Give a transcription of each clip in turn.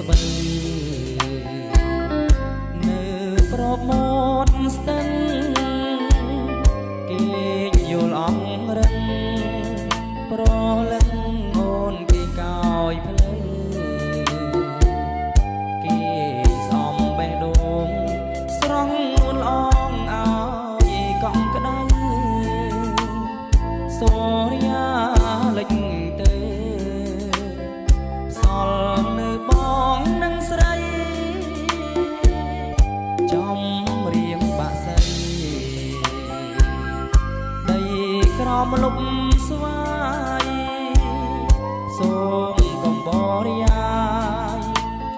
ស្បីនៅប្រមាត់ស្ទឹងគេយល់អង្រឹងប្រលឹងអូនគេកោយផ្លូវគេសំបេះដូងស្រង់នួនអងឲ្យកង់ក្តៅសូរិយាលិចទៅសល់នៅបងនឹងស្រីចំរៀងបាក់សីដីក្រមលុបស្វាយសូមកុំបរិយាយ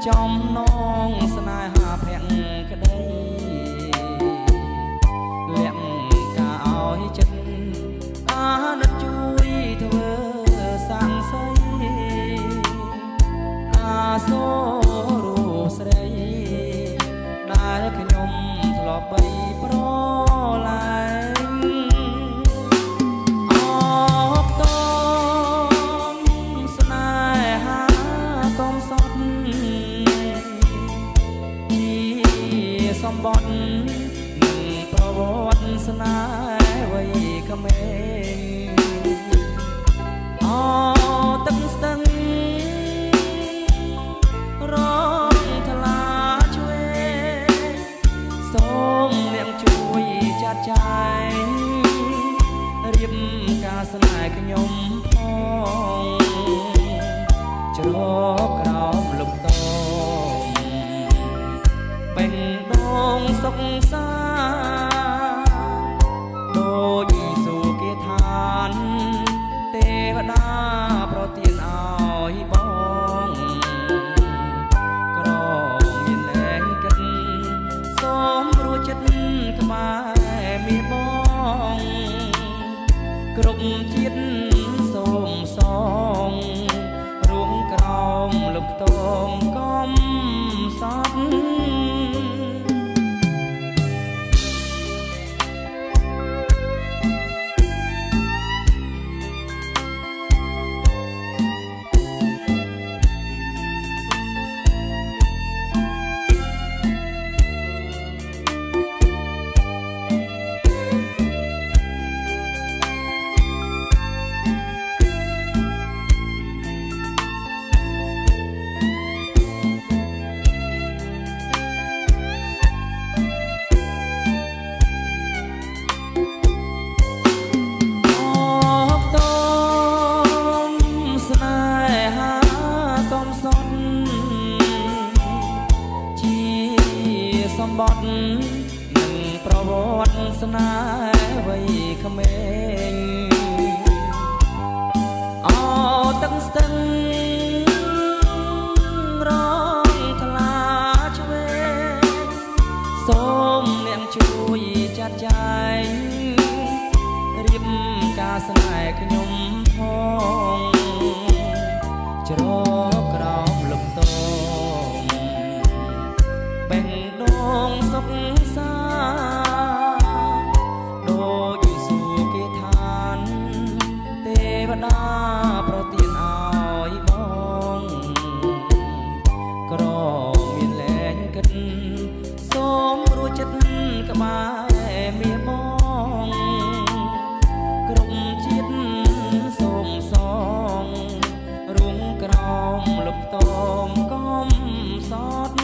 ចំណងស្នេហាភក្តីក្តីលាក់ការឲ្យចិត្តអាណិតជួយធ្វើសាំងសីអាសូររូបស្រីដែលខ្ញុំធ្លាប់បីប្រឡាញ់អបតងស្នេហាកំសត់ជាសម្បត្តិនិងប្រវត្តិស្នេហ៍វ័យក្មេងអទឹកស្ទឹងរងថ្លាឆ្វេងសូមអ្នកជួយចាត់ចែងរៀបការស្នេហ៍ខ្ញុំផងជ្រកក្រោមលំតមបេះដូងសុខសាដូចសុគាឋានទេវតាប្រទានឲ្យបងក្រមានលែងគិតសូមរួចចិត្តក្បែរមាបងគ្រប់ជាតិសូមសងរួមក្រោមលំខ្ទមកំសត់សម្បត្តិនិងប្រវត្តិស្នេហ៍វ័យក្មេងអទឹកស្ទឹងរងថ្លាឆ្វេងសូមអ្នកជួយចាត់ចែងរៀបការស្នេហ៍ខ្ញុំផងជ្រកក្រោមលំតមបេះដូងសុខសាដូចសុគាឋានទេវតាប្រទានឲ្យបងក្រមានលែងគិតសូមរួចចិត្តក្បែរមាបងគ្រប់ជាតិសូមសងរួមក្រោមលំតមកំសត់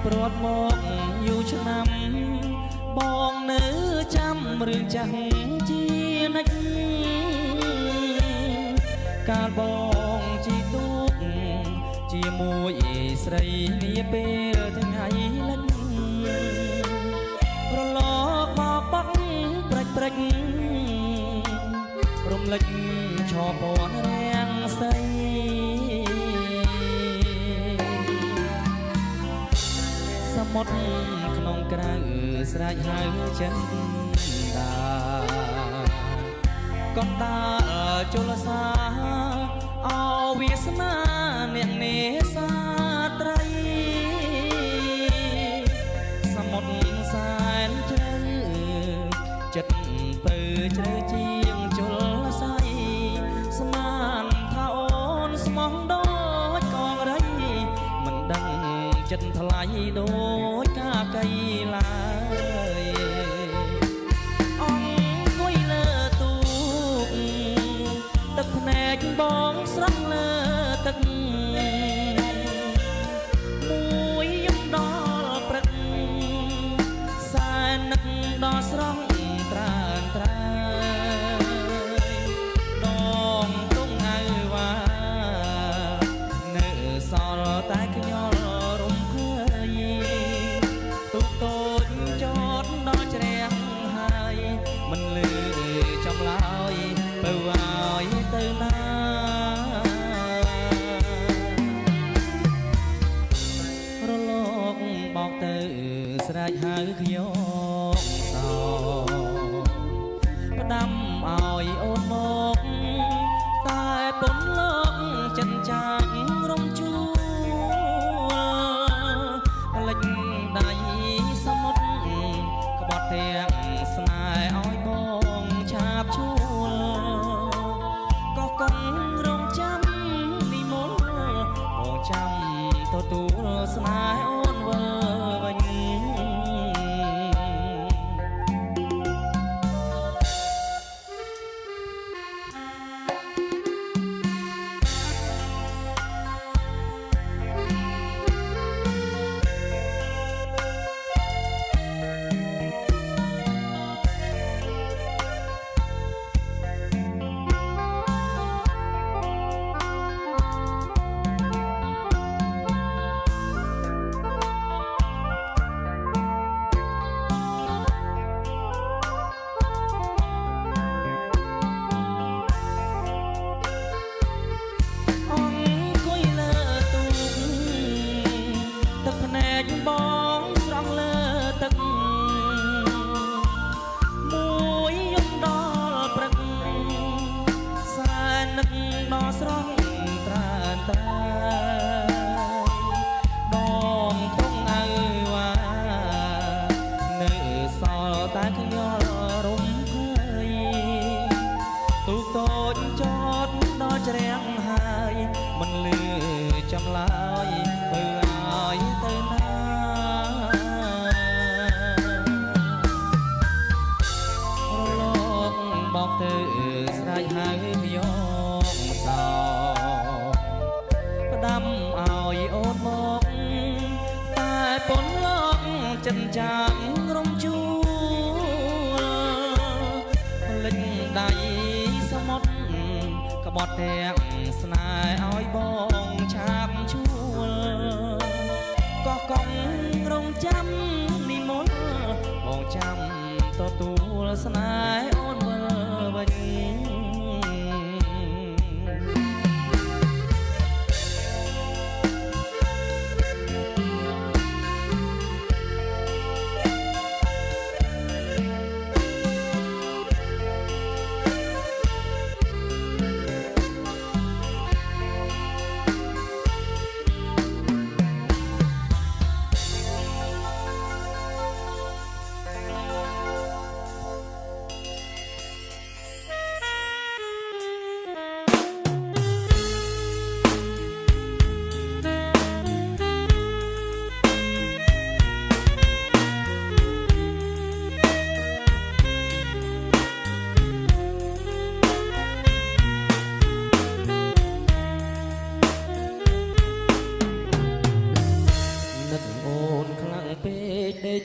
ព្រាត់មកយូរឆ្នាំបងនៅចាំ រឿងចាស់ជានិច្ចកាលបងជីទូកជាមួយស្រីនាពេលថ្ងៃលិចរលកមកបាក់ព្រិចរំលេចឈរពណ៌រាំងស្រីសមុទ្រក្នុងក្រៅស្រែកហៅចិនដាកំដាជលសាអវាសនាអ្នកនេសាត្រីសមុទ្រសែនជ្រៅចិត្តពើជ្រៅជាងជលស័យស្មានថាអូនស្មោះដូចកងរៃមិនដឹងចិត្តថ្លៃដូចកាកៃឡើយអង្គុយលើទូកទឹកភ្នែកបងស្រស់លើទឹកមួយយំដល់ព្រឹកសែននឹកដល់ស្រស់ត្រានត្រើយដងទុំអើវ៉ានៅសល់តែខ្យល់រំភើយទុកតូចចតដល់ជ្រាំងហើយមិនលឺចំឡើយបើឲ្យទៅណារលកបោកទៅស្រែកហៅខ្ញុំសោផ្ដាំឲ្យអូនមកតែពំលោកចិនចាករំជួលផ្លិចដៃសមុទ្រក្បត់ទាំងស្នេហ៍ឲ្យបងឆាបជួលក៏កុំរងចាំនិមន្តបងចាំទទួលស្នេហ៍អូនវិលវិញបងស្រស់លើទឹកមួយយំដល់ព្រឹកសែននឹកដល់ស្រស់ត្រានត្រើយដងទុំអើវ៉ានៅសល់តែខ្យល់រំភើយទូកតូចចតដល់ជ្រាំងហើយមិនលឺចំឡើយបើឲ្យទៅណាបោកទៅស្រែកហៅខ្ញុំសោផ្ដាំឲ្យអូនមកតែពំលោកចិនចាករំជួលផ្លិចដៃសមុទ្រក្បត់ទាំងស្នេហ៍ឲ្យបងឆាបជួលក៏កុំរងចាំនិមន្តបងចាំទទួលស្នេហ៍អូនវិលវិញ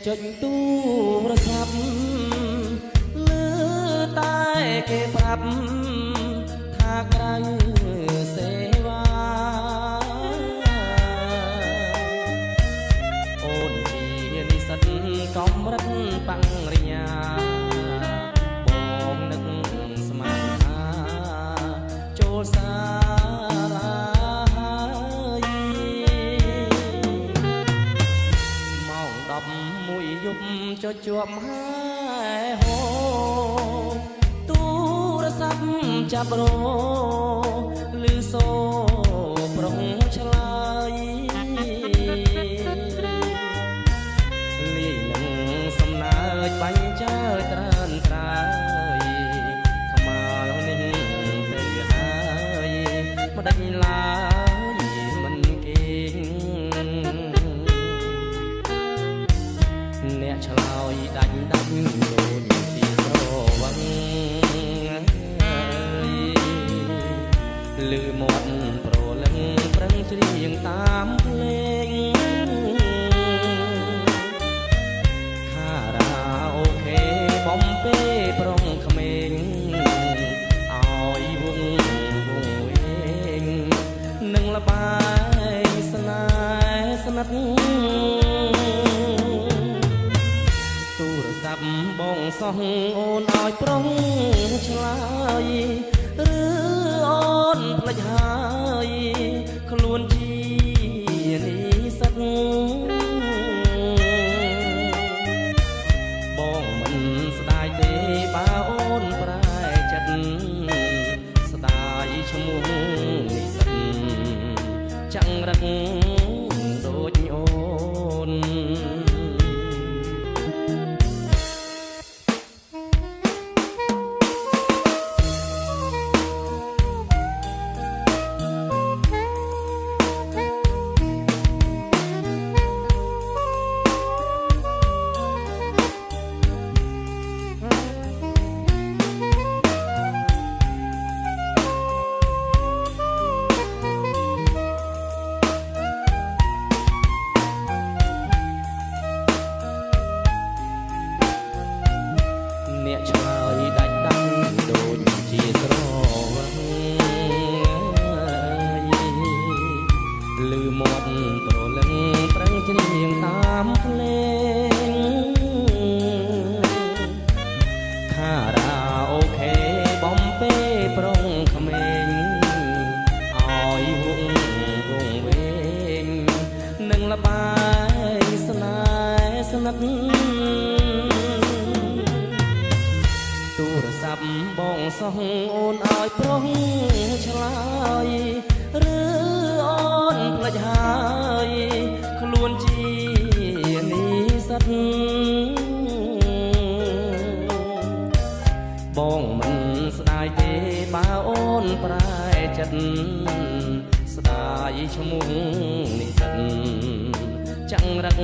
ចុចទូរស័ព្ទលើ តែគេប្រាប់ថាក្រៅសេវាអូនជានិស្សិតកម្រិតបរិញ្ញាបងនឹកស្មានថាចូលសាលាម៉ោង11យប់ចុចជាប់ហើយហូទូរស័ព្ទចាប់រោឮសូប្រុងឆ្លើយលាយនឹងសំណើចបាញ់ចើត្រើនត្រើយថ្មើរនេះទៅហើយមិនដាច់ឡើយមិនគេងអ្នកឆ្លើយដាច់ដូចជាស្រវឹងលឺមាត់ប្រលឹងប្រឹងច្រៀងតាមភ្លេងខារ៉ាអូខេបំពេប្រុងក្មេងឲ្យវងវិញនឹងលបាយស្នេហ៍ស្និទ្ធទូរស័ព្ទបងសោះអូនឲ្យប្រុងឆ្លើយឬអូនភ្លេចហើយខ្លួនជានិស្សិតបងមិនស្ដាយទេបើអូនប្រែចិត្តស្ដាយឈ្មោះនិស្សិតចង្រឹកដូចអូនអ្នកឆ្លើយដាច់ដាំដូចជាស្រវឹងលឺមាត់ប្រលឹងប្រឹងច្រៀងតាមភ្លេងខារ៉ាអូខេបំពេប្រុងក្មេងឲ្យវងវិញនឹងលបាយស្នេហ៍ស្និទ្ធទូរស័ព្ទបងសោះអូនឲ្យប្រុងឆ្លើយឬអូនភ្លេចហើយខ្លួនជានិស្សិតបងមិនស្ដាយទេបើអូនប្រែចិត្តស្ដាយឈ្មោះនិស្សិតចង្រឹក